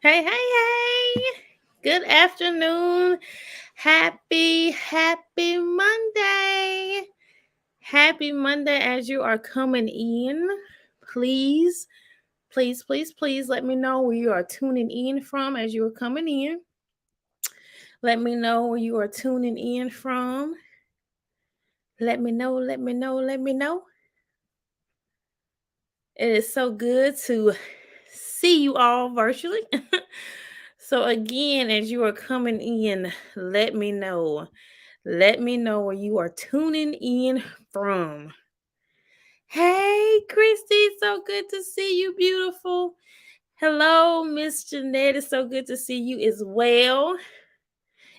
Hey, hey, hey. Good afternoon. Happy Monday. Happy Monday as you are coming in. Please let me know where you are tuning in from as you are coming in. Let me know where you are tuning in from. Let me know. It is so good to see you all virtually. So, again, as you are coming in, let me know. Let me know where you are tuning in from. Hey, Christy, so good to see you, beautiful. Hello, Miss Jeanette. It's so good to see you as well.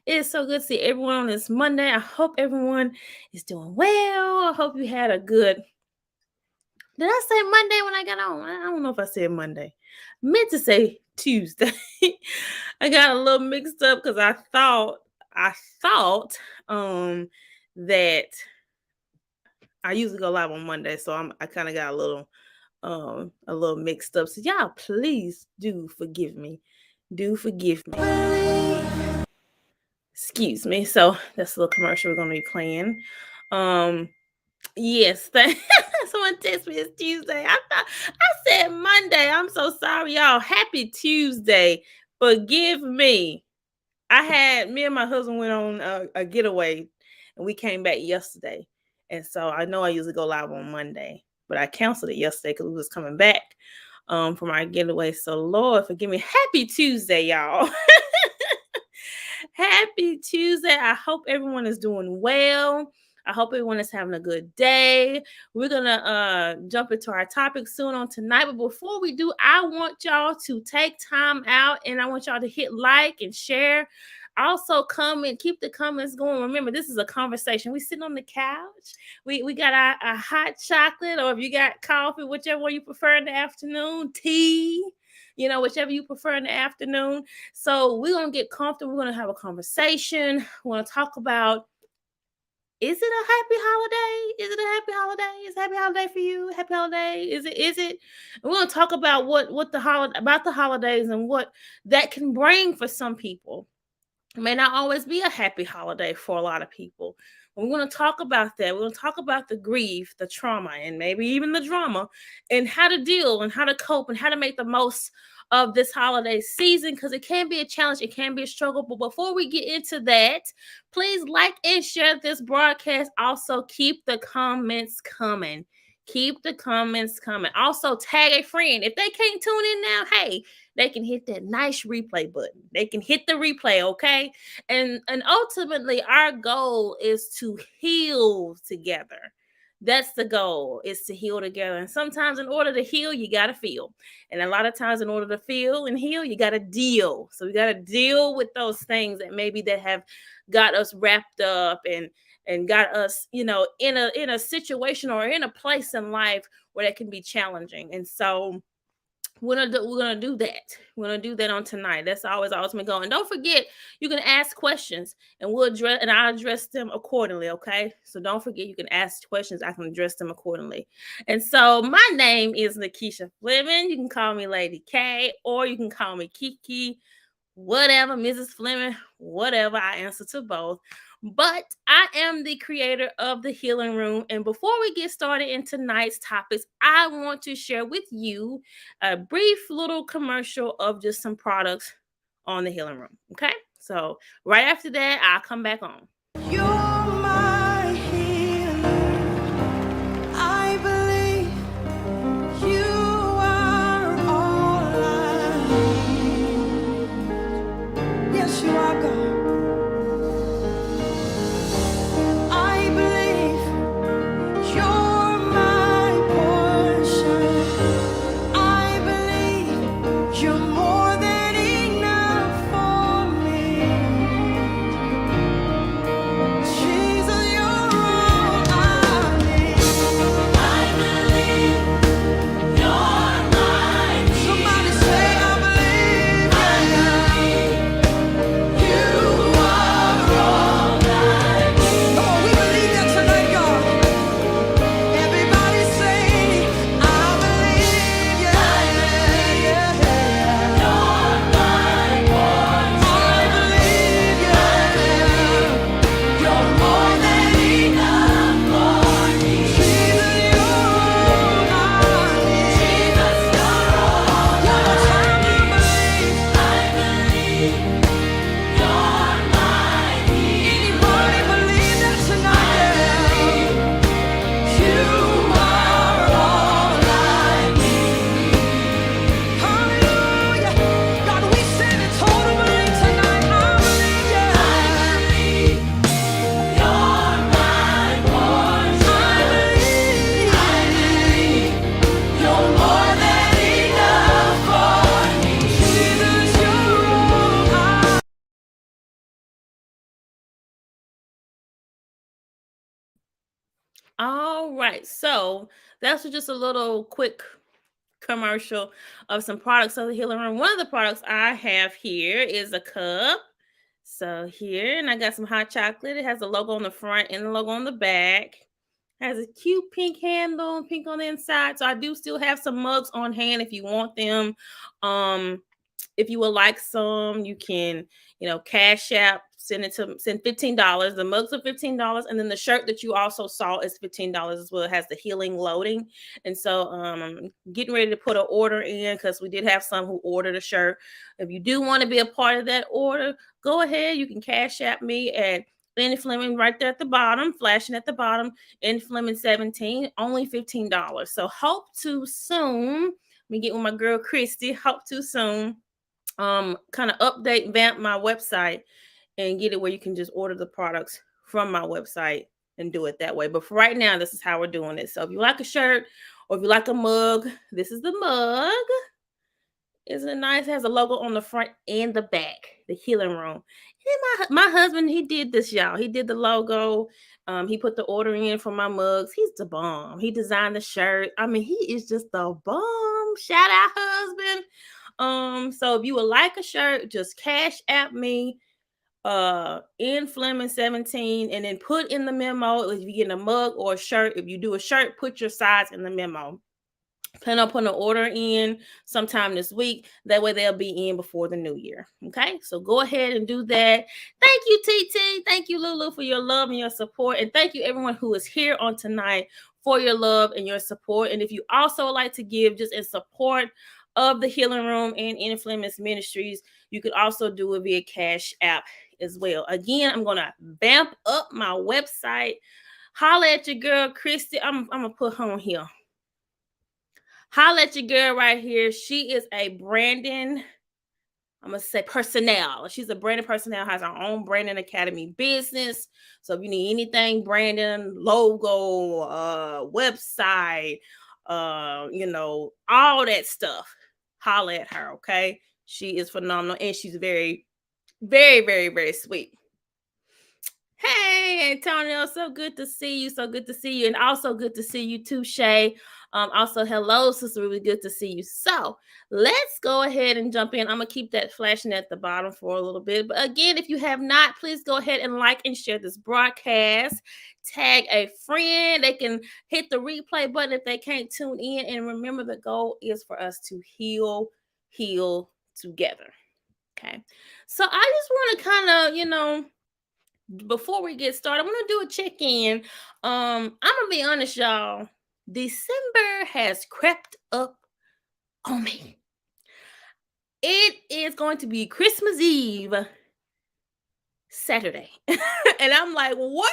It is so good to see everyone on this Monday. I hope everyone is doing well. I hope you had a good. Did I say Monday when I got on? I don't know if I said Monday. I meant to say Tuesday. I got a little mixed up because I thought that I usually go live on Monday, so I kind of got a little mixed up. So y'all please do forgive me. Do forgive me. Excuse me. So that's a little commercial we're gonna be playing. Um yes, someone text me it's Tuesday. I said Monday. I'm so sorry, y'all. Happy Tuesday. Forgive me. Me and my husband went on a getaway and we came back yesterday. And so I know I usually go live on Monday, but I canceled it yesterday because we was coming back from our getaway. So Lord, forgive me. Happy Tuesday, y'all. Happy Tuesday. I hope everyone is doing well. I hope everyone is having a good day. We're gonna jump into our topic soon on tonight. But before we do, I want y'all to take time out and I want y'all to hit like and share. Also, comment, keep the comments going. Remember, this is a conversation. We sitting on the couch. We got our hot chocolate, or if you got coffee, whichever one you prefer in the afternoon, tea, whichever you prefer in the afternoon. So we're gonna get comfortable. We're gonna have a conversation. We're gonna talk about, is it a happy holiday? Is it a happy holiday? Is it a happy holiday for you? Happy holiday? Is it? We're gonna talk about what the holidays and what that can bring for some people. It may not always be a happy holiday for a lot of people. We're going to talk about that. We're going to talk about the grief, the trauma, and maybe even the drama, and how to deal and how to cope and how to make the most of this holiday season, because it can be a challenge, it can be a struggle. But before we get into that, please like and share this broadcast. Also, keep the comments coming. Keep the comments coming. Also, tag a friend. If they can't tune in now, hey, they can hit that nice replay button. They can hit the replay, okay? And ultimately our goal is to heal together. That's the goal, is to heal together. And sometimes in order to heal, you got to feel. And a lot of times in order to feel and heal, you got to deal. So we got to deal with those things that maybe that have got us wrapped up and got us, in a situation or in a place in life where that can be challenging. And so we're gonna do that. We're gonna do that on tonight. That's always our ultimate goal. And don't forget, you can ask questions, and I'll address them accordingly. Okay, so don't forget, you can ask questions. I can address them accordingly. And so my name is Nakisha Fleming. You can call me Lady K, or you can call me Kiki, whatever, Mrs. Fleming, whatever. I answer to both. But I am the creator of the Healing Room. And before we get started in tonight's topics, I want to share with you a brief little commercial of just some products on the Healing Room. Okay. So right after that, I'll come back on. You're my healer. I believe you are all I need. Yes, you are, God. Jesus. All right. So that's just a little quick commercial of some products of the Healing Room. One of the products I have here is a cup. So here, and I got some hot chocolate. It has the logo on the front and the logo on the back. Has a cute pink handle, pink on the inside. So I do still have some mugs on hand if you want them. Um, if you would like some, you can, cash app, send $15. The mugs are $15. And then the shirt that you also saw is $15 as well. It has the healing loading. And so I'm getting ready to put an order in because we did have some who ordered a shirt. If you do want to be a part of that order, go ahead. You can cash app me at Annie Fleming right there at the bottom, flashing at the bottom, Annie Fleming 17, only $15. So hope to soon. Let me get with my girl Christy. Hope to soon kind of update vamp my website and get it where you can just order the products from my website and do it that way. But for right now, this is how we're doing it. So if you like a shirt or if you like a mug, this is the mug. Isn't it nice? It has a logo on the front and the back, the Healing Room. And my husband, he did this, y'all. He did the logo. He put the order in for my mugs. He's the bomb. He designed the shirt. I mean, he is just the bomb. Shout out, husband. So if you would like a shirt, just cash app me in Fleming 17 and then put in the memo if you get a mug or a shirt. If you do a shirt, put your size in the memo. Plan on putting an order in sometime this week. That way they'll be in before the new year. Okay, so go ahead and do that. Thank you, TT. Thank you, Lulu, for your love and your support. And thank you, everyone who is here on tonight, for your love and your support. And if you also would like to give just in support of the Healing Room and Annie Fleming's Ministries, you could also do it via Cash App as well. Again, I'm going to vamp up my website. Holla at your girl, Christy. I'm going to put her on here. Holla at your girl right here. She is a branding, I'm going to say personnel. She's a branding personnel, has her own branding academy business. So if you need anything, branding, logo, website, all that stuff, holla at her, okay? She is phenomenal and she's very, very, very, very sweet. Hey, Antonio, so good to see you. So good to see you. And also good to see you too, Shay. Also, hello, sister. Really good to see you. So let's go ahead and jump in. I'm going to keep that flashing at the bottom for a little bit. But again, if you have not, please go ahead and like and share this broadcast. Tag a friend. They can hit the replay button if they can't tune in. And remember, the goal is for us to heal together. Okay. So I just want to kind of, before we get started, I'm gonna do a check-in. I'm gonna be honest, y'all. December has crept up on me. It is going to be Christmas Eve, Saturday, and I'm like, what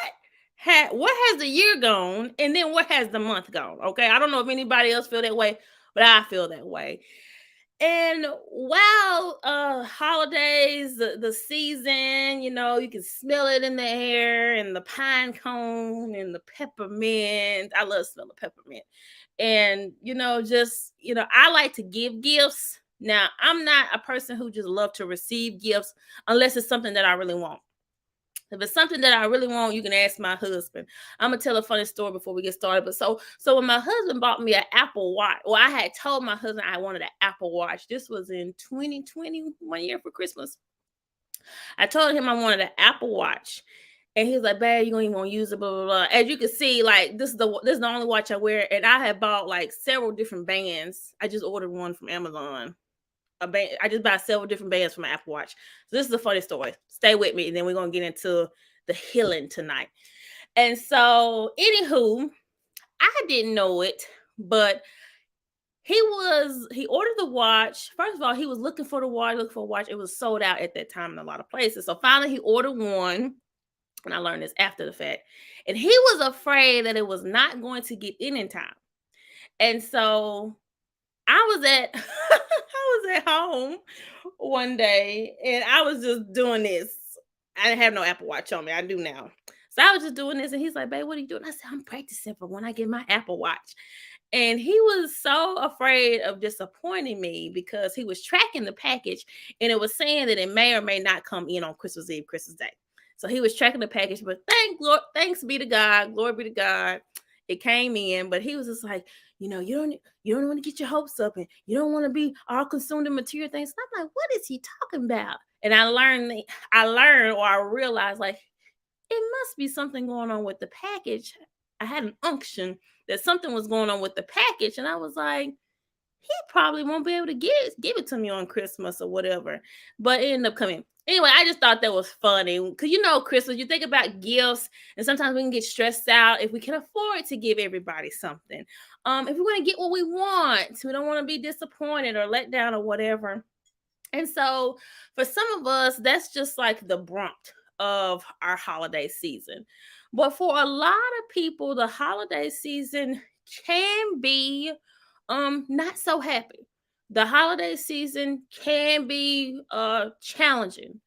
has the year gone, and then what has the month gone? Okay, I don't know if anybody else feel that way, but I feel that way. And while holidays, the season, you can smell it in the air and the pine cone and the peppermint. I love smelling peppermint. And I like to give gifts. Now, I'm not a person who just love to receive gifts unless it's something that I really want. If it's something that I really want, you can ask my husband. I'm gonna tell a funny story before we get started. But so when my husband bought me an Apple Watch, well, I had told my husband I wanted an Apple Watch. This was in 2020, 1 year for Christmas. I told him I wanted an Apple Watch. And he was like, babe, you don't even want to use it, blah, blah, blah. As you can see, like, this is the only watch I wear. And I have bought like several different bands. I just ordered one from Amazon. I just buy several different bands for my Apple Watch. So this is a funny story. Stay with me, and then we're gonna get into the healing tonight. And so, anywho, I didn't know it, but he ordered the watch. First of all, he was looking for a watch. It was sold out at that time in a lot of places. So finally, he ordered one, and I learned this after the fact. And he was afraid that it was not going to get in time. And so I was at home one day and I was just doing this. I didn't have no Apple Watch on me. I do now. So I was just doing this and he's like, babe, what are you doing? I said, I'm practicing for when I get my Apple Watch. And he was so afraid of disappointing me because he was tracking the package and it was saying that it may or may not come in on Christmas Eve, Christmas Day. So he was tracking the package, but thanks be to God, glory be to God. it came in, but he was just like, you don't want to get your hopes up and you don't want to be all consumed in material things. And I'm like, what is he talking about? And I learned or I realized like it must be something going on with the package. I had an unction that something was going on with the package, and I was like, he probably won't be able to give it to me on Christmas or whatever. But it ended up coming. Anyway, I just thought that was funny because Christmas, you think about gifts, and sometimes we can get stressed out if we can afford to give everybody something. If we want to get what we want, we don't want to be disappointed or let down or whatever. And so for some of us, that's just like the brunt of our holiday season. But for a lot of people, the holiday season can be not so happy. The holiday season can be challenging.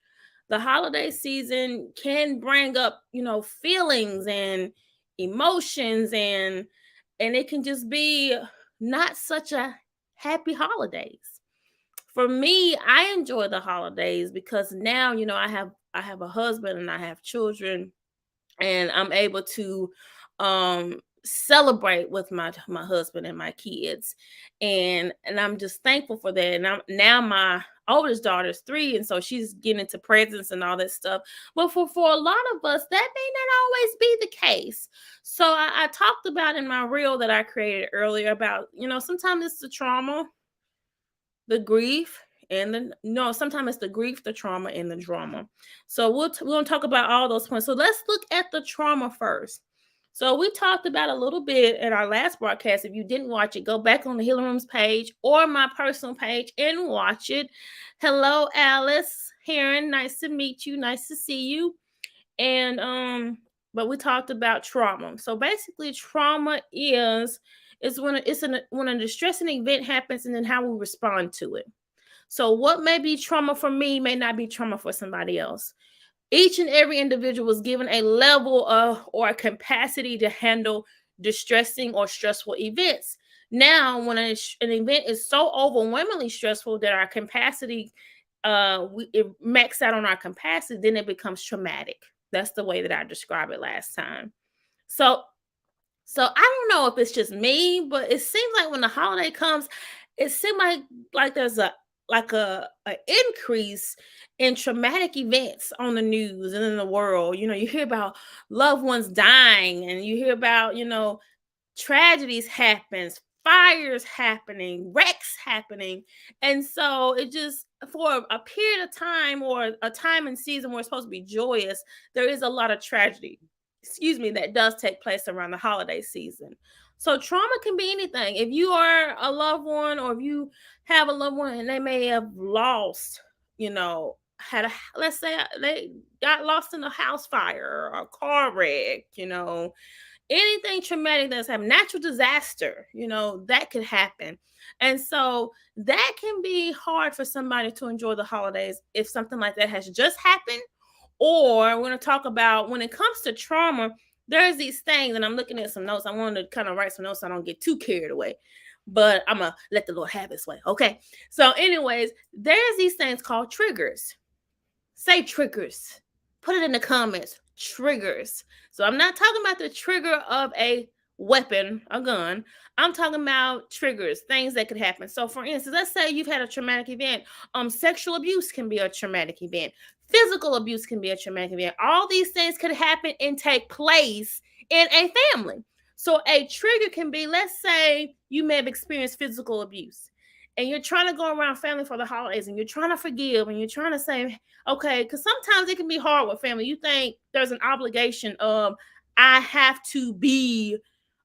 The holiday season can bring up, feelings and emotions, and it can just be not such a happy holidays. For me, I enjoy the holidays because now, I have a husband and I have children, and I'm able to celebrate with my husband and my kids. And I'm just thankful for that. And I'm now my oldest daughter's 3, and so she's getting into presents and all that stuff. But for a lot of us, that may not always be the case. So I talked about in my reel that I created earlier about, sometimes it's the trauma, the grief, and the no, sometimes it's the grief, the trauma, and the drama. So we're gonna talk about all those points. So let's look at the trauma first. So we talked about a little bit in our last broadcast. If you didn't watch it, go back on the Healing Rooms page or my personal page and watch it. Hello, Alice Heron. Nice to meet you. Nice to see you. And but we talked about trauma. So basically, trauma is when a distressing event happens and then how we respond to it. So what may be trauma for me may not be trauma for somebody else. Each and every individual was given a level of or a capacity to handle distressing or stressful events. Now, when an event is so overwhelmingly stressful that our capacity, it max out on our capacity, then it becomes traumatic. That's the way that I described it last time. So I don't know if it's just me, but it seems like when the holiday comes, it seems like there's a increase in traumatic events on the news and in the world. You hear about loved ones dying, and you hear about tragedies happens, fires happening, wrecks happening. And so it just for a period of time or a time and season where it's supposed to be joyous, there is a lot of tragedy, that does take place around the holiday season. So trauma can be anything. If you are a loved one or if you have a loved one and they may have lost, had a let's say they got lost in a house fire or a car wreck, anything traumatic that's happened, natural disaster, that could happen. And so that can be hard for somebody to enjoy the holidays if something like that has just happened. Or we're going to talk about when it comes to trauma, there's these things, and I'm looking at some notes. I wanted to kind of write some notes so I don't get too carried away, but I'm going to let the Lord have his way. Okay. So, anyways, there's these things called triggers. Say triggers. Put it in the comments. Triggers. So I'm not talking about the trigger of a weapon, a gun. I'm talking about triggers, things that could happen. So for instance, let's say you've had a traumatic event. Sexual abuse can be a traumatic event. Physical abuse can be a traumatic event. All these things could happen and take place in a family. So a trigger can be, let's say you may have experienced physical abuse and you're trying to go around family for the holidays and you're trying to forgive and you're trying to say, okay, because sometimes it can be hard with family. You think there's an obligation of, I have to be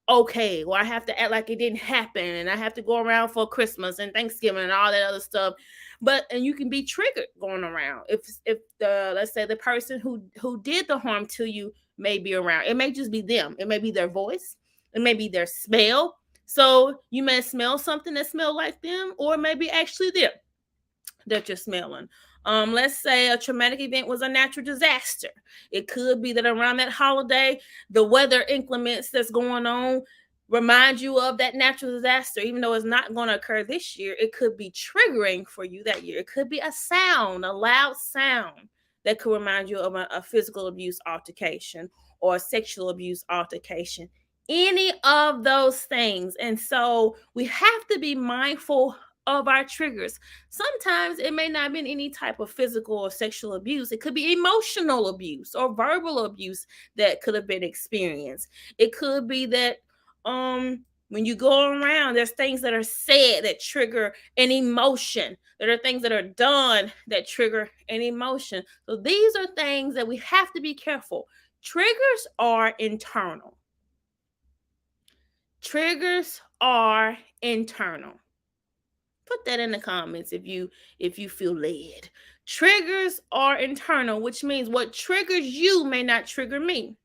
okay, or I have to act like it didn't happen, and I have to go around for Christmas and Thanksgiving and all that other stuff. And you can be triggered going around if the let's say the person who did the harm to you may be around. It may just be them. It may be their voice. It may be their smell. So you may smell something that smells like them, or it may be actually them that you're smelling. Let's say a traumatic event was a natural disaster. It could be that around that holiday, the weather inclements that's going on remind you of that natural disaster, even though it's not going to occur this year. It could be triggering for you that year. It could be a sound, a loud sound that could remind you of a physical abuse altercation or a sexual abuse altercation. any of those things. And so we have to be mindful of our triggers. Sometimes it may not be any type of physical or sexual abuse. It could be emotional abuse or verbal abuse that could have been experienced. It could be that when you go around, there's things that are said that trigger an emotion. There are things that are done that trigger an emotion. So these are things that we have to be careful. Triggers are internal. Triggers are internal. Put that in the comments if you feel led. Triggers are internal, which means what triggers you may not trigger me.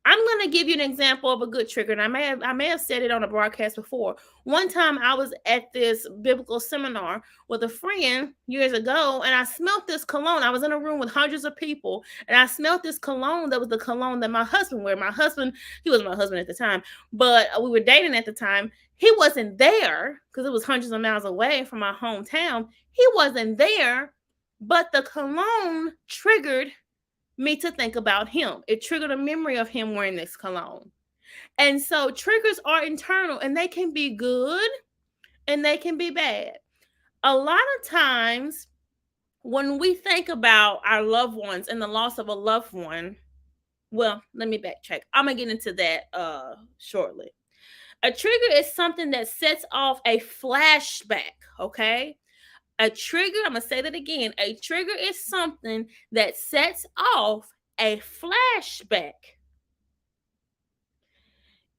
I'm going to give you an example of a good trigger, and I may have said it on a broadcast before. One time I was at this biblical seminar with a friend years ago, and I smelled this cologne. I was in a room with hundreds of people, and I smelled this cologne that was the cologne that my husband wore. My husband, he was my husband at the time, but we were dating at the time. He wasn't there because it was hundreds of miles away from my hometown. He wasn't there, but the cologne triggered me to think about him. It triggered a memory of him wearing this cologne. And so triggers are internal, and they can be good and they can be bad. A lot of times when we think about our loved ones and the loss of a loved one, well, let me backtrack. I'm going to get into that shortly. A trigger is something that sets off a flashback, okay? A trigger, I'm going to say that again. A trigger is something that sets off a flashback.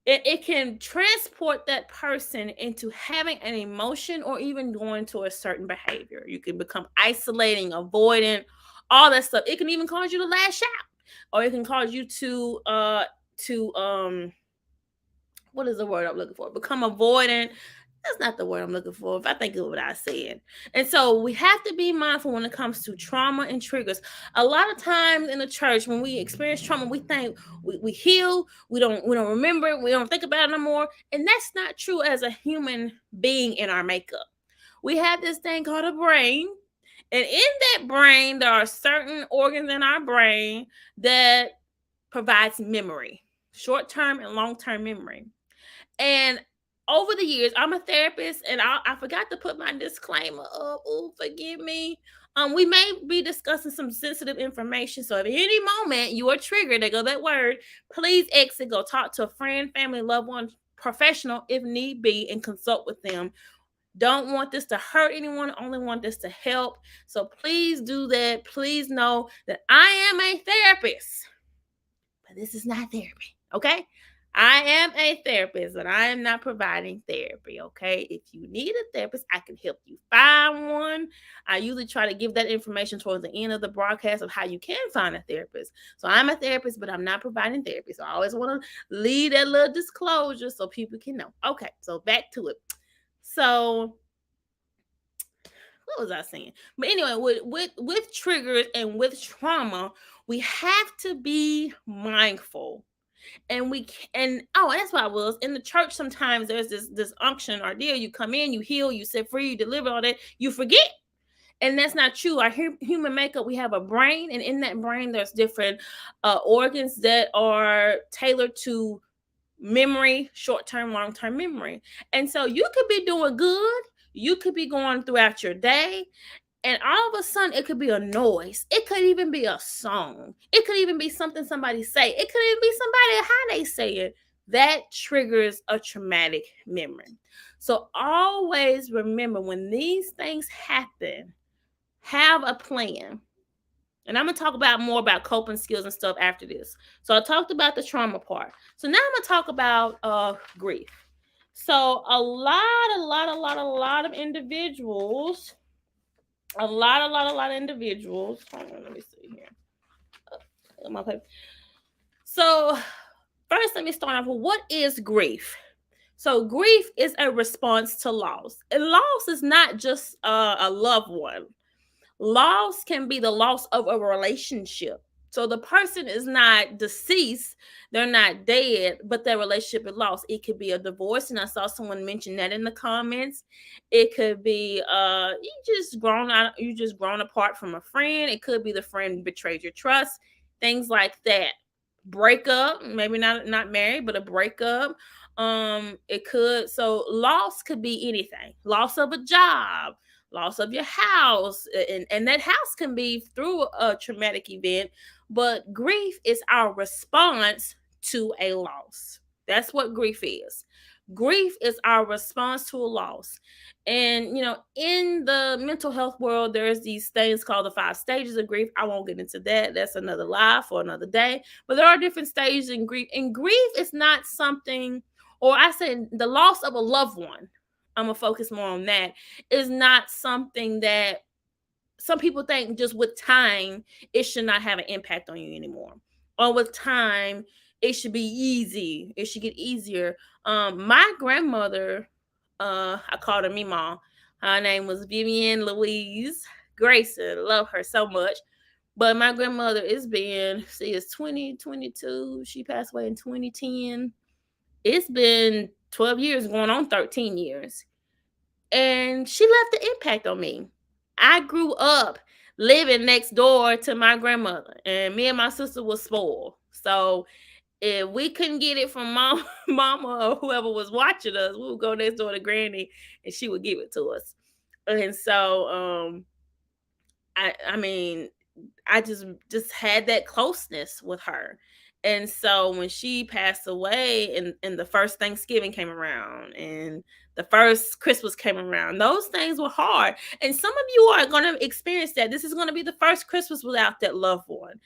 It can transport that person into having an emotion or even going to a certain behavior. You can become isolating, avoidant, all that stuff. It can even cause you to lash out, or it can cause you to what is the word I'm looking for? Become avoidant. That's not the word I'm looking for. If I think of what I said. And so we have to be mindful when it comes to trauma and triggers. A lot of times in the church, when we experience trauma, we think we heal, we don't remember, we don't think about it no more. And that's not true as a human being in our makeup. We have this thing called a brain. And in that brain, there are certain organs in our brain that provides memory, short-term and long-term memory. And over the years, I'm a therapist, and I forgot to put my disclaimer up. Oh, forgive me. We may be discussing some sensitive information. So if at any moment you are triggered, there go that word, please exit, go talk to a friend, family, loved one, professional if need be, and consult with them. Don't want this to hurt anyone, only want this to help. So please do that. Please know that I am a therapist, but this is not therapy, okay? I am a therapist, but I am not providing therapy, okay? If you need a therapist, I can help you find one. I usually try to give that information towards the end of the broadcast of how you can find a therapist. So I'm a therapist, but I'm not providing therapy. So I always want to leave that little disclosure so people can know. Okay, so back to it. So what was I saying? But anyway, with triggers and with trauma, we have to be mindful. And that's why I was in the church. Sometimes there's this unction or deal. You come in, you heal, you set free, you deliver, all that. You forget, and that's not true. Our human makeup, we have a brain, and in that brain, there's different organs that are tailored to memory, short-term, long-term memory. And so you could be doing good. You could be going throughout your day, and all of a sudden, it could be a noise. It could even be a song. It could even be something somebody say. It could even be somebody how they say it. That triggers a traumatic memory. So always remember when these things happen, have a plan. And I'm going to talk about more about coping skills and stuff after this. So I talked about the trauma part. So now I'm going to talk about grief. So a lot of individuals. A lot of individuals. Hold on, let me see here. My paper. So first, let me start off with what is grief. So grief is a response to loss. And loss is not just a loved one. Loss can be the loss of a relationship. So the person is not deceased, they're not dead, but their relationship is lost. It could be a divorce, and I saw someone mention that in the comments. It could be you just grown apart from a friend. It could be the friend betrayed your trust, things like that. breakup, maybe not married, but a breakup. It could so loss could be anything. Loss of a job, loss of your house, and that house can be through a traumatic event, but grief is our response to a loss. That's what grief is. Grief is our response to a loss. And in the mental health world, there's these things called the 5 stages of grief. I won't get into that. That's another live for another day. But there are different stages in grief. And grief is not something, or I said the loss of a loved one. I'm gonna focus more on that. Is not something that some people think just with time it should not have an impact on you anymore, or with time it should be easy, it should get easier. My grandmother, I called her Mima. Her name was Vivian Louise Grayson. Love her so much. But my grandmother is being, see, it's 2022, she passed away in 2010. It's been 12 years, going on 13 years, and she left the impact on me. I grew up living next door to my grandmother, and me and my sister was spoiled. So if we couldn't get it from mom, mama, or whoever was watching us, we would go next door to Granny, and she would give it to us. And so, I mean, I just had that closeness with her. And so when she passed away, and the first Thanksgiving came around, and the first Christmas came around, those things were hard. And some of you are going to experience that. This is going to be the first Christmas without that loved one.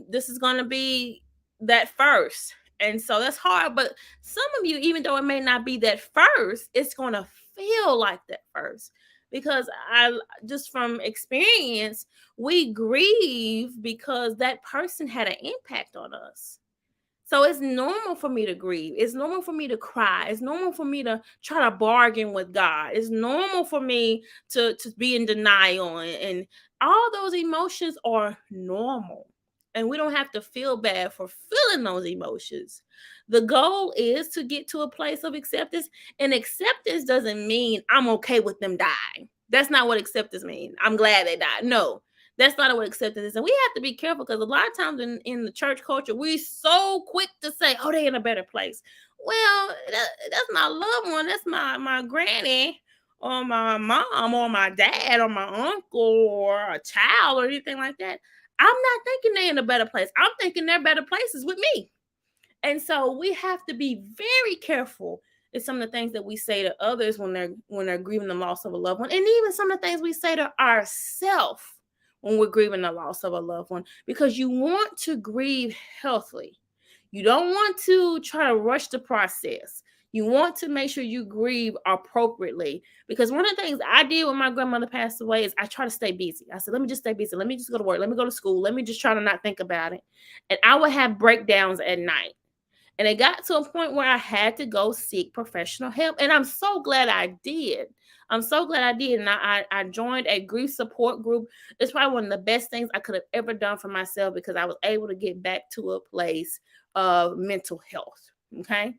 This is going to be that first. And so that's hard. But some of you, even though it may not be that first, it's going to feel like that first, because I just from experience, we grieve because that person had an impact on us. So it's normal for me to grieve. It's normal for me to cry. It's normal for me to try to bargain with God. It's normal for me to be in denial. And all those emotions are normal. And we don't have to feel bad for feeling those emotions. The goal is to get to a place of acceptance. And acceptance doesn't mean I'm okay with them dying. That's not what acceptance means. I'm glad they died. No, that's not what acceptance is. And we have to be careful, because a lot of times in the church culture, we're so quick to say, oh, they're in a better place. Well, that's my loved one. That's my granny, or my mom, or my dad, or my uncle, or a child, or anything like that. I'm not thinking they're in a better place. I'm thinking they're better places with me. And so we have to be very careful in some of the things that we say to others when they're grieving the loss of a loved one, and even some of the things we say to ourselves when we're grieving the loss of a loved one, because you want to grieve healthily. You don't want to try to rush the process. You want to make sure you grieve appropriately. Because one of the things I did when my grandmother passed away is I try to stay busy. I said, let me just stay busy. Let me just go to work. Let me go to school. Let me just try to not think about it. And I would have breakdowns at night. And it got to a point where I had to go seek professional help. And I'm so glad I did. I'm so glad I did. And I joined a grief support group. It's probably one of the best things I could have ever done for myself, because I was able to get back to a place of mental health. Okay.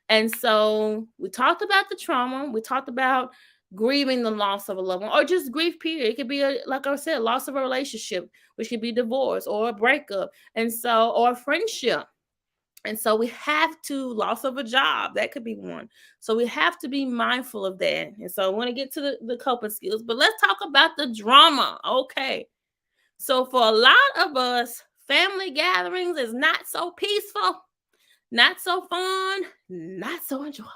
And so we talked about the trauma. We talked about grieving the loss of a loved one, or just grief, period. It could be, like I said, loss of a relationship, which could be divorce or a breakup. And so, or a friendship. And so we have to, loss of a job, that could be one. So we have to be mindful of that. And so I want to get to the coping skills, but let's talk about the drama. Okay. So for a lot of us, family gatherings is not so peaceful, not so fun, not so enjoyable.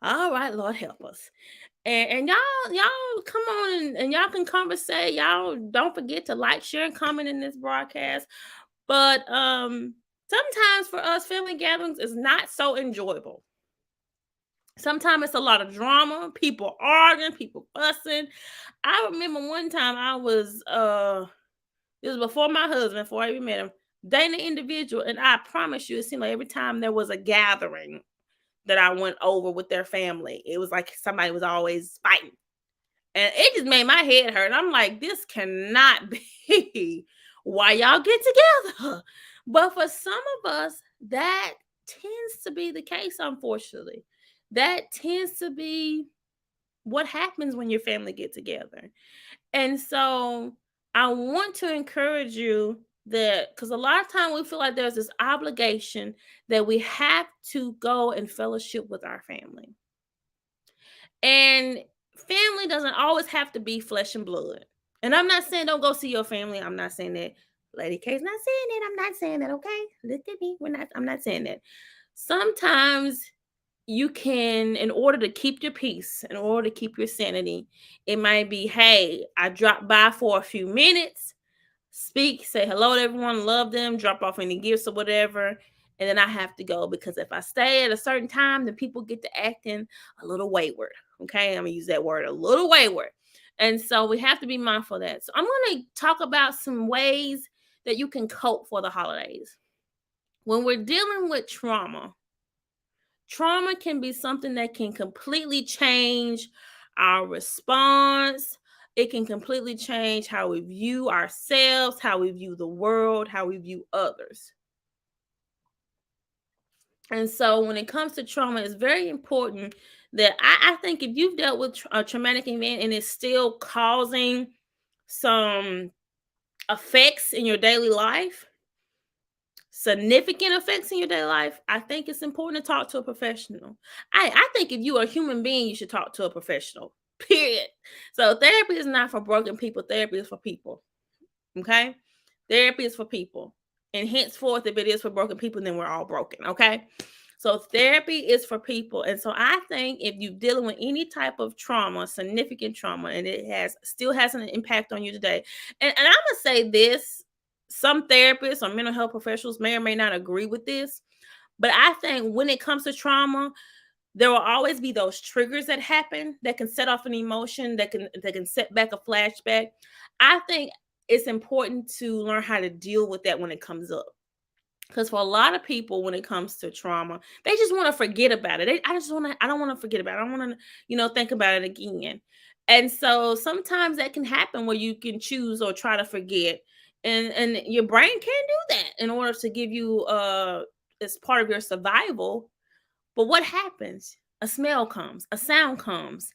All right, Lord help us. And y'all come on, and y'all can conversate. Y'all don't forget to like, share, and comment in this broadcast. But sometimes for us, family gatherings is not so enjoyable. Sometimes it's a lot of drama, people arguing, people fussing. I remember one time this was before my husband, before I even met him, dating an individual, and I promise you, it seemed like every time there was a gathering that I went over with their family, it was like somebody was always fighting. And it just made my head hurt. I'm like, this cannot be why y'all get together. But for some of us, that tends to be the case, unfortunately. That tends to be what happens when your family get together. And so I want to encourage you, that, because a lot of time we feel like there's this obligation that we have to go and fellowship with our family. And family doesn't always have to be flesh and blood. And I'm not saying don't go see your family. I'm not saying that. Lady K's not saying that. I'm not saying that. Okay. Look at me. I'm not saying that. Sometimes you can, in order to keep your peace, in order to keep your sanity, it might be, hey, I dropped by for a few minutes, speak, say hello to everyone, love them, drop off any gifts or whatever, and then I have to go, because if I stay at a certain time, then people get to acting a little wayward. Okay, I'm gonna use that word, a little wayward. And so we have to be mindful of that. So I'm gonna talk about some ways that you can cope for the holidays. When we're dealing with trauma can be something that can completely change our response. It can completely change how we view ourselves, how we view the world, how we view others. And so when it comes to trauma, it's very important that I think if you've dealt with a traumatic event and it's still causing some effects in your daily life, significant effects in your daily life, I think it's important to talk to a professional. I think if you are a human being, you should talk to a professional. Period. So therapy is not for broken people. Therapy is for people. Okay? Therapy is for people. And henceforth, if it is for broken people, then we're all broken. Okay? So therapy is for people. And so I think if you're dealing with any type of trauma, significant trauma, and it has an impact on you today. And I'm gonna say this, some therapists or mental health professionals may or may not agree with this, but I think when it comes to trauma, there will always be those triggers that happen that can set off an emotion, that can set back a flashback. I think it's important to learn how to deal with that when it comes up. Because for a lot of people, when it comes to trauma, they just want to forget about it. I don't want to forget about it. I don't want to, think about it again. And so sometimes that can happen where you can choose or try to forget. And your brain can do that in order to give you as part of your survival. But what happens? A smell comes, a sound comes,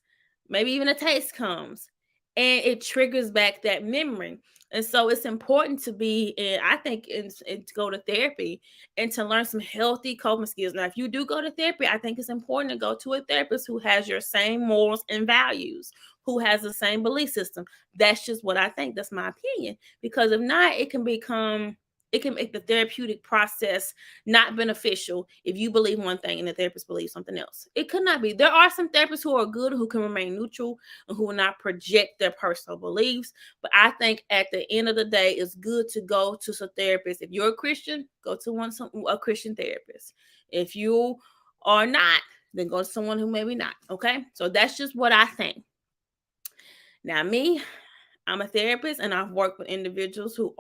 maybe even a taste comes, and it triggers back that memory. And so it's important to be, and I think, and to go to therapy and to learn some healthy coping skills. Now, if you do go to therapy, I think it's important to go to a therapist who has your same morals and values, who has the same belief system. That's just what I think. That's my opinion. Because if not, it can make the therapeutic process not beneficial if you believe one thing and the therapist believes something else. It could not be. There are some therapists who are good, who can remain neutral, and who will not project their personal beliefs. But I think at the end of the day, it's good to go to some therapists. If you're a Christian, go to a Christian therapist. If you are not, then go to someone who maybe not. Okay, so that's just what I think. Now, me, I'm a therapist, and I've worked with individuals who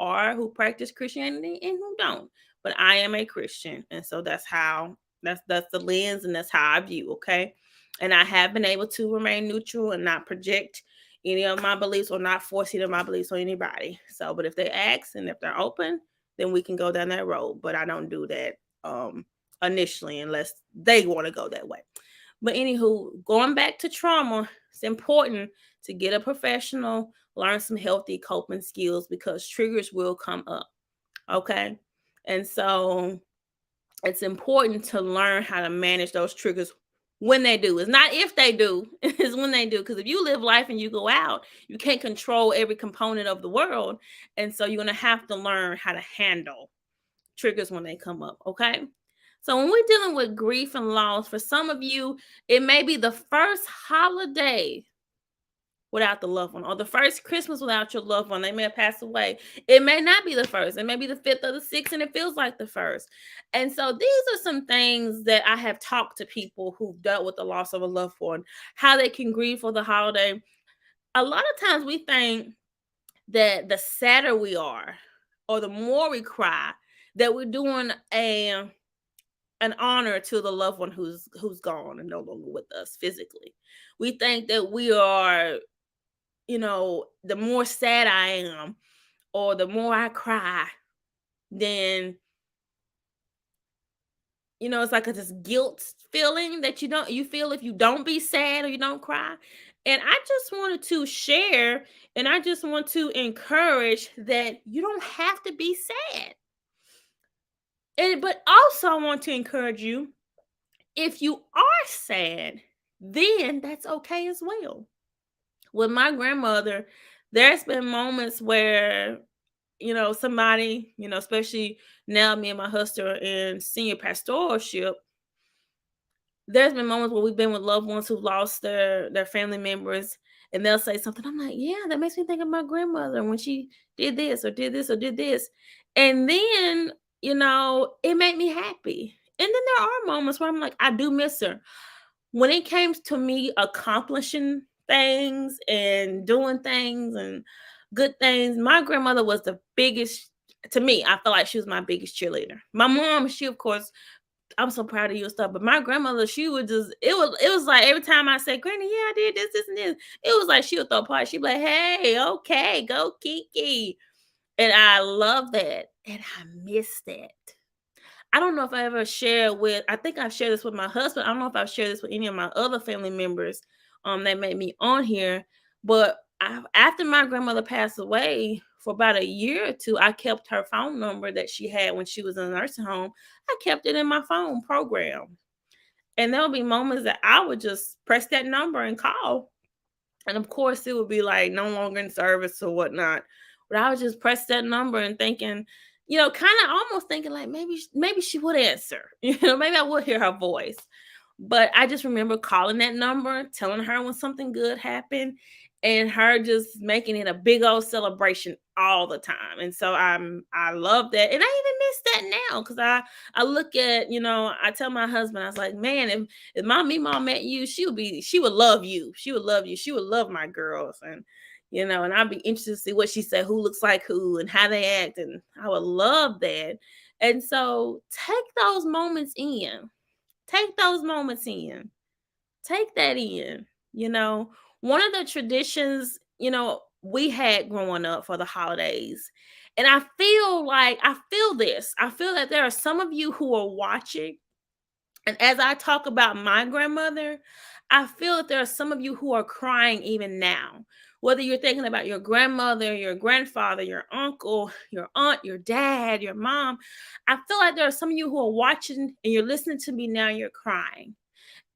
practice Christianity and who don't. But I am a Christian, and so that's the lens, and that's how I view. Okay, and I have been able to remain neutral and not project any of my beliefs or not force any of my beliefs on anybody. So, but if they ask and if they're open, then we can go down that road. But I don't do that initially unless they want to go that way. But anywho, going back to trauma, it's important to get a professional, learn some healthy coping skills, because triggers will come up. Okay. And so it's important to learn how to manage those triggers when they do. It's not if they do, it's when they do. Because if you live life and you go out, you can't control every component of the world. And so you're going to have to learn how to handle triggers when they come up. Okay. So when we're dealing with grief and loss, for some of you, it may be the first holiday without the loved one, or the first Christmas without your loved one. They may have passed away. It may not be the first. It may be the fifth or the sixth, and it feels like the first. And so these are some things that I have talked to people who've dealt with the loss of a loved one, how they can grieve for the holiday. A lot of times we think that the sadder we are, or the more we cry, that we're doing an honor to the loved one who's gone and no longer with us physically. We think that we are, the more sad I am or the more I cry, then it's like this guilt feeling that you feel if you don't be sad or you don't cry. And I just wanted to share, and I just want to encourage that you don't have to be sad. And but also I want to encourage you, if you are sad, then that's okay as well. With my grandmother, there's been moments where, somebody, especially now me and my husband are in senior pastoralship, there's been moments where we've been with loved ones who lost their family members, and they'll say something. I'm like, yeah, that makes me think of my grandmother when she did this or did this or did this. And then, it made me happy. And then there are moments where I'm like, I do miss her. When it came to me accomplishing things and doing things and good things, my grandmother was the biggest. To me, I feel like she was my biggest cheerleader. My mom, she of course, I'm so proud of you and stuff. But my grandmother, she would just, it was like every time I said, Granny, yeah, I did this, this, and this, it was like she would throw a party. She'd be like, hey, okay, go Kiki. And I love that. And I miss that. I don't know if I ever shared with, I think I've shared this with my husband. I don't know if I've shared this with any of my other family members that made me on here. But after my grandmother passed away, for about a year or two, I kept her phone number that she had when she was in a nursing home. I kept it in my phone program. And there'll be moments that I would just press that number and call. And of course, it would be like no longer in service or whatnot. But I would just press that number and thinking, kind of almost thinking like maybe she would answer. Maybe I would hear her voice. But I just remember calling that number, telling her when something good happened, and her just making it a big old celebration all the time. And so I love that. And I even miss that now because I look at, I tell my husband, I was like, man, if my mom met you, she would love you. She would love you. She would love my girls. And I'd be interested to see what she said, who looks like who and how they act. And I would love that. And so take those moments in. Take those moments in. Take that in. You know, one of the traditions, we had growing up for the holidays. And I feel this. I feel that there are some of you who are watching. And as I talk about my grandmother, I feel that there are some of you who are crying even now. Whether you're thinking about your grandmother, your grandfather, your uncle, your aunt, your dad, your mom, I feel like there are some of you who are watching and you're listening to me now, you're crying.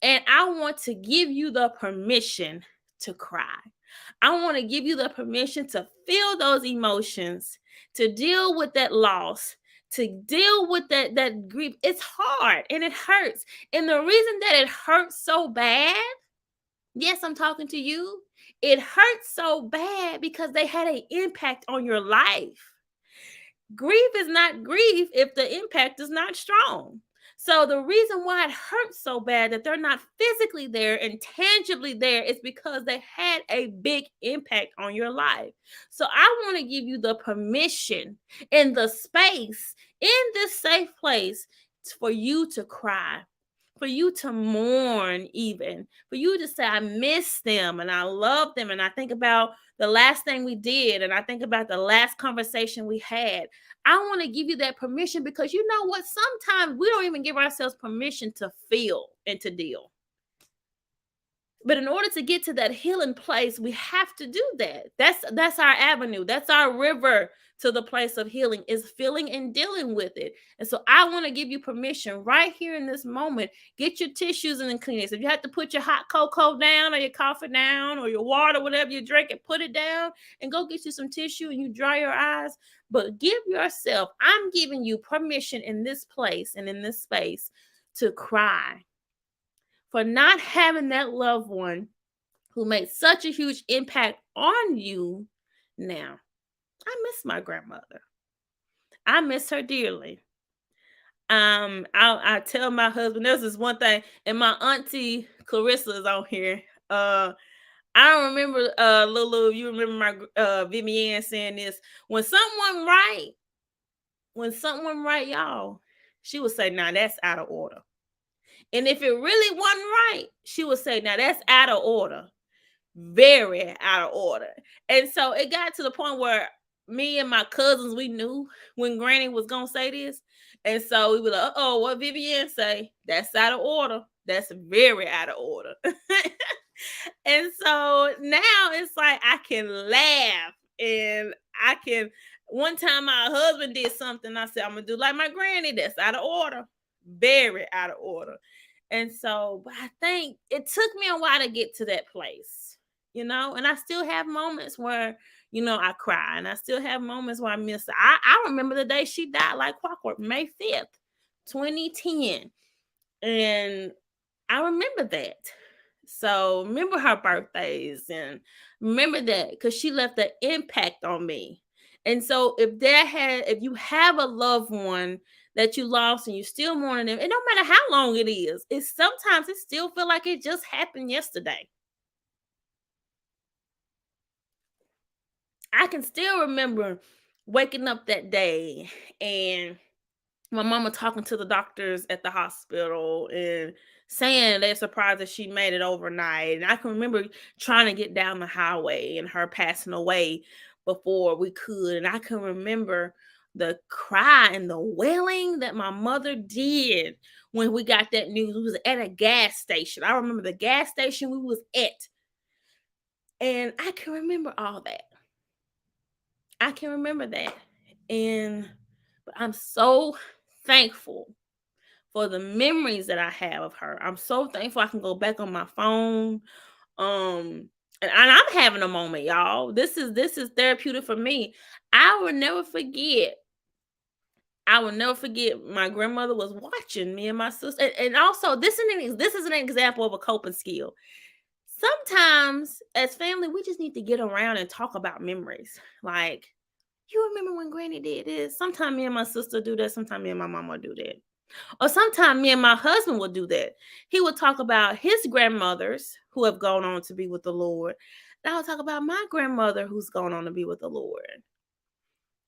And I want to give you the permission to cry. I want to give you the permission to feel those emotions, to deal with that loss, to deal with that grief. It's hard and it hurts. And the reason that it hurts so bad, yes, I'm talking to you. It hurts so bad because they had an impact on your life. Grief is not grief if the impact is not strong. So the reason why it hurts so bad that they're not physically there and tangibly there is because they had a big impact on your life. So I want to give you the permission and the space in this safe place for you to cry, for you to mourn, even for you to say, I miss them and I love them. And I think about the last thing we did, and I think about the last conversation we had. I want to give you that permission because you know what? Sometimes we don't even give ourselves permission to feel and to deal. But in order to get to that healing place, we have to do that. That's our avenue. That's our river to the place of healing, is feeling and dealing with it. And so I want to give you permission right here in this moment. Get your tissues and the Kleenex. If you have to put your hot cocoa down or your coffee down or your water, whatever you drink, and put it down and go get you some tissue and you dry your eyes. But give yourself, I'm giving you permission in this place and in this space to cry for not having that loved one who made such a huge impact on you now. I miss my grandmother. I miss her dearly. I tell my husband there's this one thing, and my auntie Clarissa is on here. I remember Lulu, you remember my Vivian saying this. When someone right, y'all, she would say, now that's out of order. And if it really wasn't right, she would say, now that's out of order. Very out of order. And so it got to the point where me and my cousins, we knew when Granny was gonna say this. And so we were like, oh, what Vivian say? That's out of order. That's very out of order. And so now it's like I can laugh and I can. One time my husband did something, I said, I'm gonna do like my granny, that's out of order, very out of order. And so, but I think it took me a while to get to that place, and I still have moments where, I cry, and I still have moments where I miss her. I remember the day she died like clockwork, May 5th, 2010. And I remember that. So remember her birthdays and remember that because she left an impact on me. And so if you have a loved one that you lost and you still mourning them, it don't matter how long it is, it's sometimes it still feel like it just happened yesterday. I can still remember waking up that day and my mama talking to the doctors at the hospital and saying they're surprised that she made it overnight. And I can remember trying to get down the highway and her passing away before we could. And I can remember the cry and the wailing that my mother did when we got that news. We was at a gas station. I remember the gas station we was at. And I can remember all that. I can remember that. And but I'm so thankful for the memories that I have of her. I'm so thankful I can go back on my phone. And I'm having a moment, y'all. This is therapeutic for me. I will never forget. I will never forget my grandmother was watching me and my sister. And also this is an example of a coping skill. Sometimes as family, we just need to get around and talk about memories. Like, you remember when Granny did this? Sometimes me and my sister do that. Sometimes me and my mama do that. Or sometimes me and my husband will do that. He would talk about his grandmothers who have gone on to be with the Lord. And I would talk about my grandmother who's gone on to be with the Lord.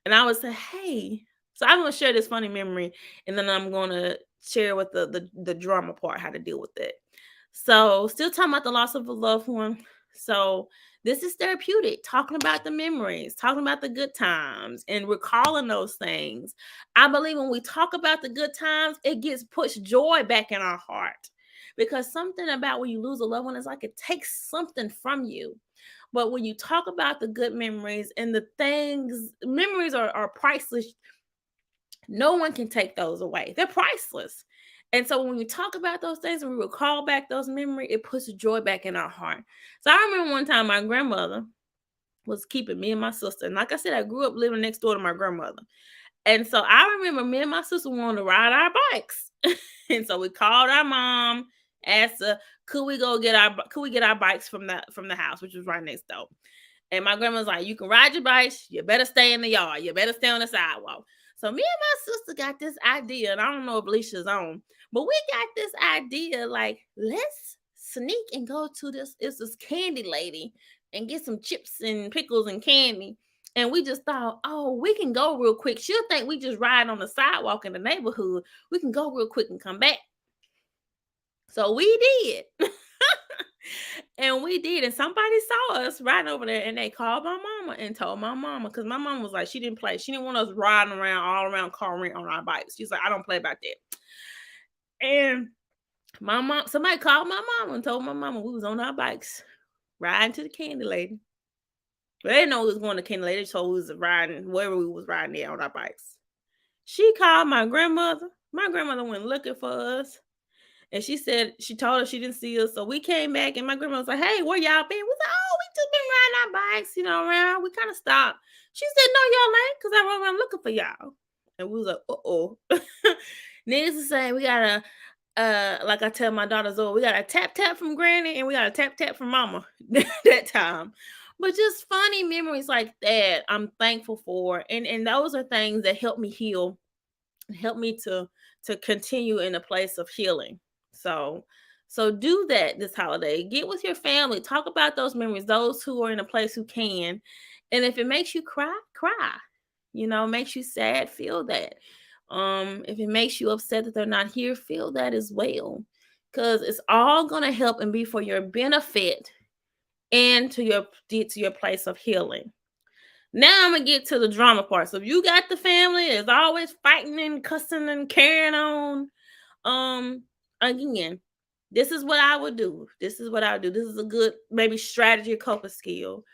And I would say, hey, so I'm gonna share this funny memory, and then I'm gonna share with the drama part how to deal with it. So, still talking about the loss of a loved one. So, this is therapeutic, talking about the memories, talking about the good times, and recalling those things. I believe when we talk about the good times, it gets pushed joy back in our heart. Because something about when you lose a loved one is like it takes something from you. But when you talk about the good memories and the things, memories are priceless. No one can take those away. They're priceless. And so when we talk about those things and we recall back those memories, it puts joy back in our heart. So I remember one time my grandmother was keeping me and my sister. And like I said, I grew up living next door to my grandmother. And so I remember me and my sister wanted to ride our bikes. And so we called our mom, asked her, could we get our bikes from the house, which was right next door. And my grandma's like, you can ride your bikes, you better stay in the yard, you better stay on the sidewalk. So me and my sister got this idea, and I don't know if Alicia's on, but we got this idea like, let's sneak and go to this candy lady and get some chips and pickles and candy. And we just thought, oh, we can go real quick. She'll think we just ride on the sidewalk in the neighborhood. We can go real quick and come back. So we did. And we did. And somebody saw us right over there and they called my mama and told my mama because my mom was like, she didn't play. She didn't want us riding around all around Corinth on our bikes. She's like, I don't play about that. And my mom, somebody called my mama and told my mama we was on our bikes riding to the candy lady. But they didn't know we was going to candy lady. They told we was riding wherever we was riding there on our bikes. She called my grandmother. My grandmother went looking for us. And she said she told her she didn't see us. So we came back and my grandma was like, hey, where y'all been? We said, oh, we just been riding our bikes, around. We kind of stopped. She said, no, y'all ain't, because I run around looking for y'all. And we was like, uh-oh. Needless to say, we got a like I tell my daughters, oh, we got a tap tap from granny and we got a tap tap from mama that time. But just funny memories like that, I'm thankful for. And those are things that help me heal, help me to continue in a place of healing. So so do that this holiday. Get with your family. Talk about those memories, those who are in a place who can. And if it makes you cry, cry. Makes you sad, feel that. If it makes you upset that they're not here, feel that as well. Cuz it's all going to help and be for your benefit and to your place of healing. Now I'm gonna get to the drama part. So if you got the family that's always fighting and cussing and carrying on, again, This is what I would do. This is what I would do. This is a good maybe strategy coping skill.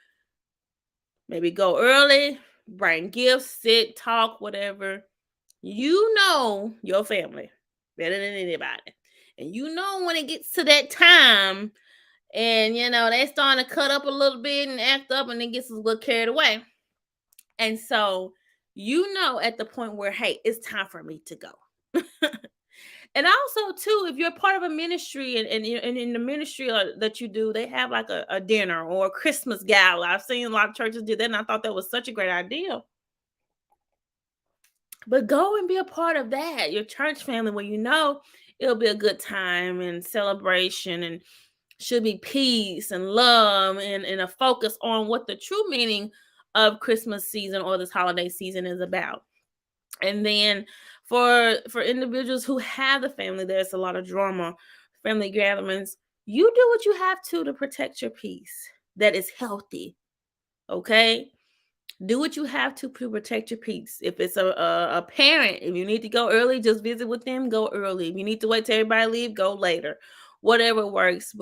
Maybe go early, bring gifts, sit, talk, whatever. You know your family better than anybody. And you know when it gets to that time and they starting to cut up a little bit and act up and it gets a little carried away. And so at the point where, hey, it's time for me to go. And also too, if you're part of a ministry and in the ministry that you do, they have like a dinner or a Christmas gala. I've seen a lot of churches do that, and I thought that was such a great idea. But go and be a part of that, your church family, where it'll be a good time and celebration and should be peace and love and a focus on what the true meaning of Christmas season or this holiday season is about. And then for individuals who have the family, there's a lot of drama, family gatherings. You do what you have to protect your peace that is healthy. Okay, do what you have to protect your peace. If it's a parent, if you need to go early, just visit with them, go early. If you need to wait till everybody leave, go later. Whatever works.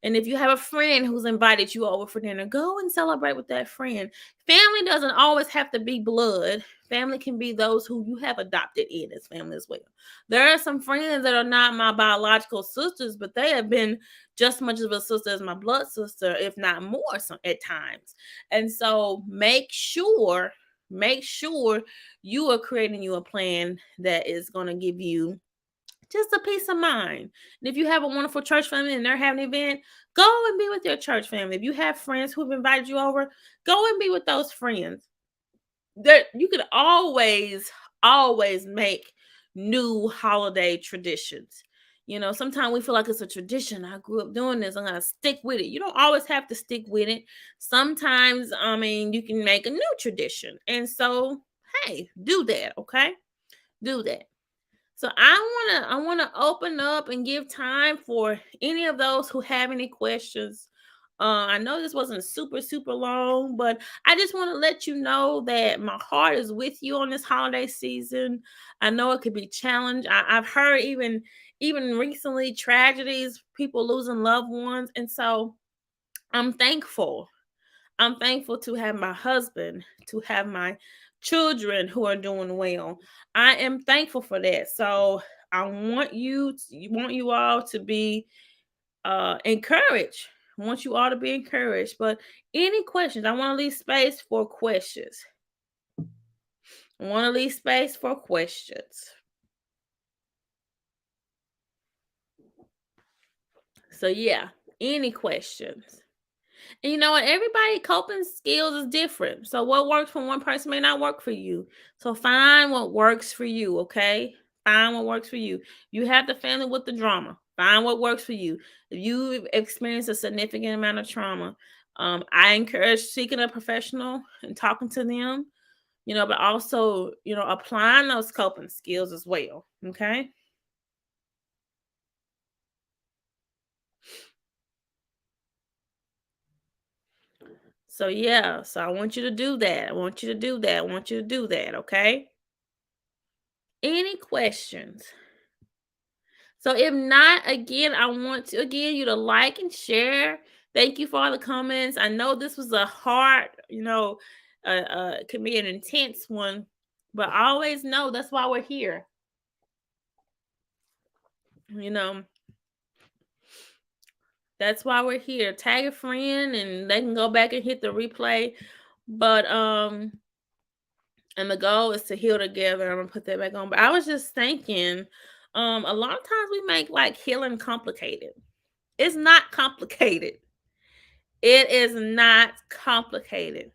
And if you have a friend who's invited you over for dinner, go and celebrate with that friend. Family doesn't always have to be blood. Family can be those who you have adopted in as family as well. There are some friends that are not my biological sisters, but they have been just as much of a sister as my blood sister, if not more at times. And so make sure you are creating you a plan that is going to give you just a peace of mind. And if you have a wonderful church family and they're having an event, go and be with your church family. If you have friends who've invited you over, go and be with those friends. There, you could always make new holiday traditions. Sometimes we feel like it's a tradition. I grew up doing this. I'm gonna stick with it. You don't always have to stick with it. Sometimes, you can make a new tradition. And so, hey, do that, okay? Do that. So I wanna open up and give time for any of those who have any questions. I know this wasn't super long, but I just want to let you know that my heart is with you on this holiday season. I know it could be challenged. I've heard even recently tragedies, people losing loved ones, and so I'm thankful. I'm thankful to have my husband, to have my children who are doing well. I am thankful for that. So I want you all to be encouraged. I want you all to be encouraged. But any questions? I want to leave space for questions. I want to leave space for questions. So yeah, any questions? And you know what? Everybody coping skills is different. So what works for one person may not work for you. So find what works for you, okay? Find what works for you. You have the family with the drama. Find what works for you. If you experience a significant amount of trauma, I encourage seeking a professional and talking to them, but also, applying those coping skills as well. Okay. So yeah, so I want you to do that. I want you to do that. I want you to do that. Okay. Any questions? So if not, again, I want to again you to like and share. Thank you for all the comments. I know this was a hard, can be an intense one, but I always know that's why we're here. You know, that's why we're here. Tag a friend and they can go back and hit the replay. But and the goal is to heal together. I'm gonna put that back on. But I was just thinking, a lot of times we make like healing complicated. It's not complicated. It is not complicated.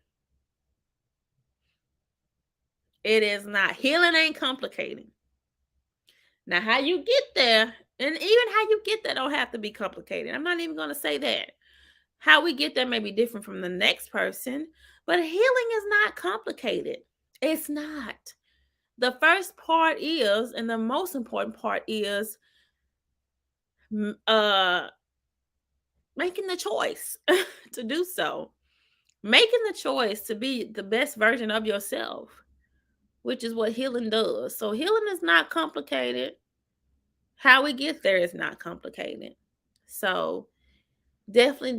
It is not. Healing ain't complicated. Now, how you get there, and even how you get there don't have to be complicated. I'm not even going to say that. How we get there may be different from the next person, but healing is not complicated. It's not. The first part is, and the most important part is, uh, making the choice to do so. Making the choice to be the best version of yourself, which is what healing does. So healing is not complicated. How we get there is not complicated. So definitely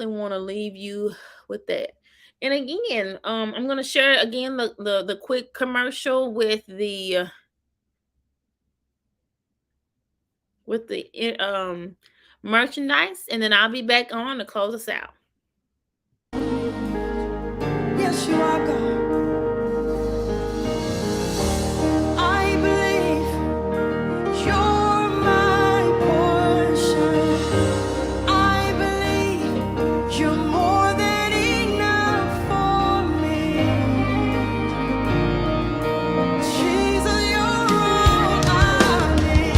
want to leave you with that. And again, I'm gonna share again the quick commercial with the merchandise, and then I'll be back on to close us out. Yes, you are God. I believe you're my portion. I believe you're more than enough for me. Jesus, you're all I need.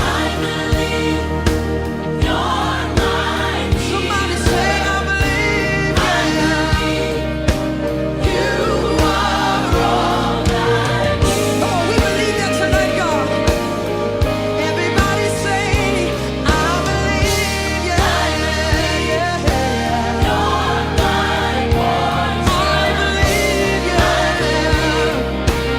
I believe you're mine. Somebody say, I believe. You are all I need. Oh, we believe that tonight, God. Everybody say, I believe, yeah, yeah. You're my portion. I believe, yeah.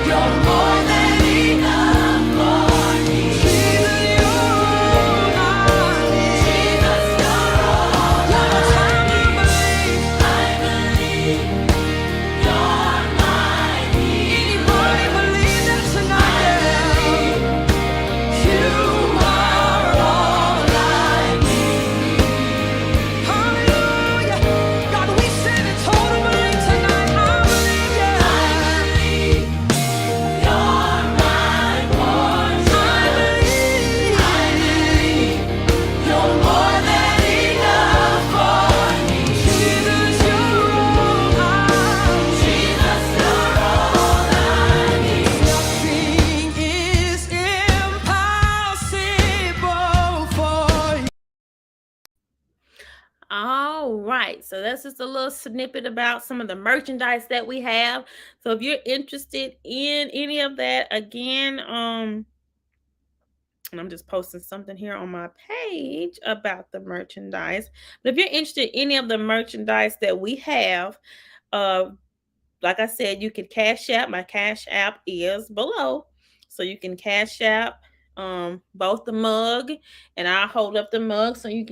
You're more than enough for me. Jesus, you're all I need. Jesus, you're all I need. I believe you're my need. Anybody believe that tonight? You are all I need. Hallelujah. God, we stand in total belief tonight. I believe, yeah. I believe you're my portion. I believe you're more than enough for me. Jesus, you're all I need. Jesus, you're all I need. Nothing is impossible for you. All right, so that's just a little snippet about some of the merchandise that we have. So if you're interested in any of that, again, and I'm just posting something here on my page about the merchandise. But if you're interested in any of the merchandise that we have, uh, like I said, you can cash app. My cash app is below. So you can cash app both the mug, and I'll hold up the mug so you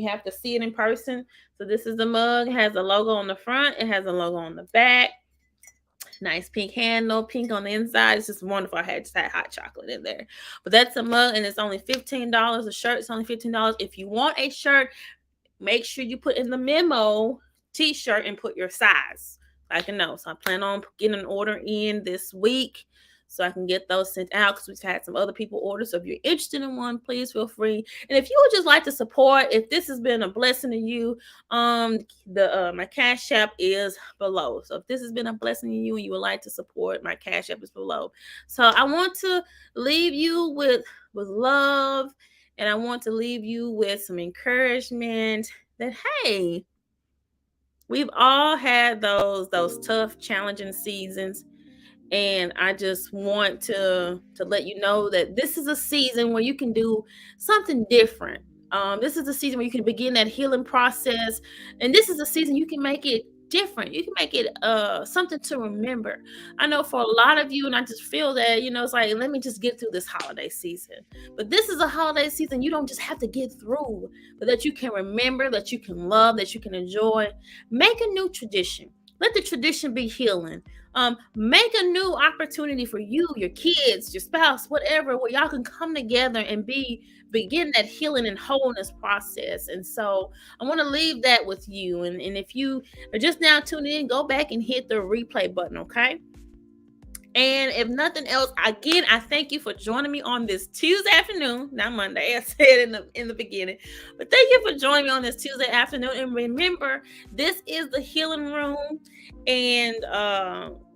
have to see it in person. So this is the mug, it has a logo on the front, it has a logo on the back. Nice pink handle, pink on the inside. It's just wonderful. I just had hot chocolate in there. But that's a mug, and it's only $15. A shirt's only $15. If you want a shirt, make sure you put in the memo t-shirt and put your size so I can know. So I plan on getting an order in this week so I can get those sent out because we've had some other people order. So if you're interested in one, please feel free. And if you would just like to support, if this has been a blessing to you, the my cash app is below. So if this has been a blessing to you and you would like to support, my cash app is below. So I want to leave you with love, and I want to leave you with some encouragement that, hey, we've all had those tough, challenging seasons. And I just want to let you know that this is a season where you can do something different. This is a season where you can begin that healing process, and this is a season you can make it different. You can make it something to remember. I know for a lot of you, and I just feel that it's like, let me just get through this holiday season. But this is a holiday season you don't just have to get through, but that you can remember, that you can love, that you can enjoy. Make a new tradition. Let the tradition be healing. Make a new opportunity for you, your kids, your spouse, whatever, where y'all can come together and begin that healing and wholeness process. And so I want to leave that with you. And if you are just now tuning in, go back and hit the replay button, okay? And if nothing else, again, I thank you for joining me on this Tuesday afternoon, not Monday, I said in the beginning. But thank you for joining me on this Tuesday afternoon. And remember, this is the Healing Room, and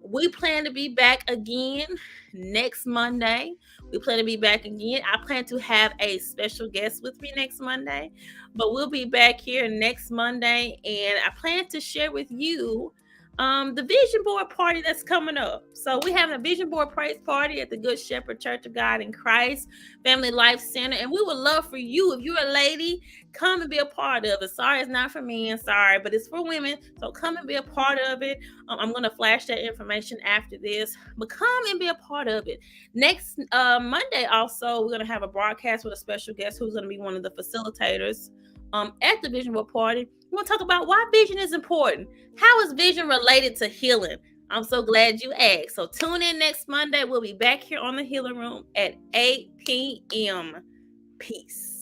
we plan to be back again next Monday. We plan to be back again. I plan to have a special guest with me next Monday, but we'll be back here next Monday, and I plan to share with you the vision board party that's coming up. So we have a vision board praise party at the Good Shepherd Church of God in Christ Family Life Center, and we would love for you, if you're a lady, come and be a part of it. Sorry, it's not for men, sorry, but it's for women. So come and be a part of it. I'm gonna flash that information after this, but come and be a part of it. Next Monday, also, we're gonna have a broadcast with a special guest who's gonna be one of the facilitators at the vision board party. We're going to talk about why vision is important. How is vision related to healing? I'm so glad you asked. So tune in next Monday. We'll be back here on the Healing Room at 8 p.m. Peace.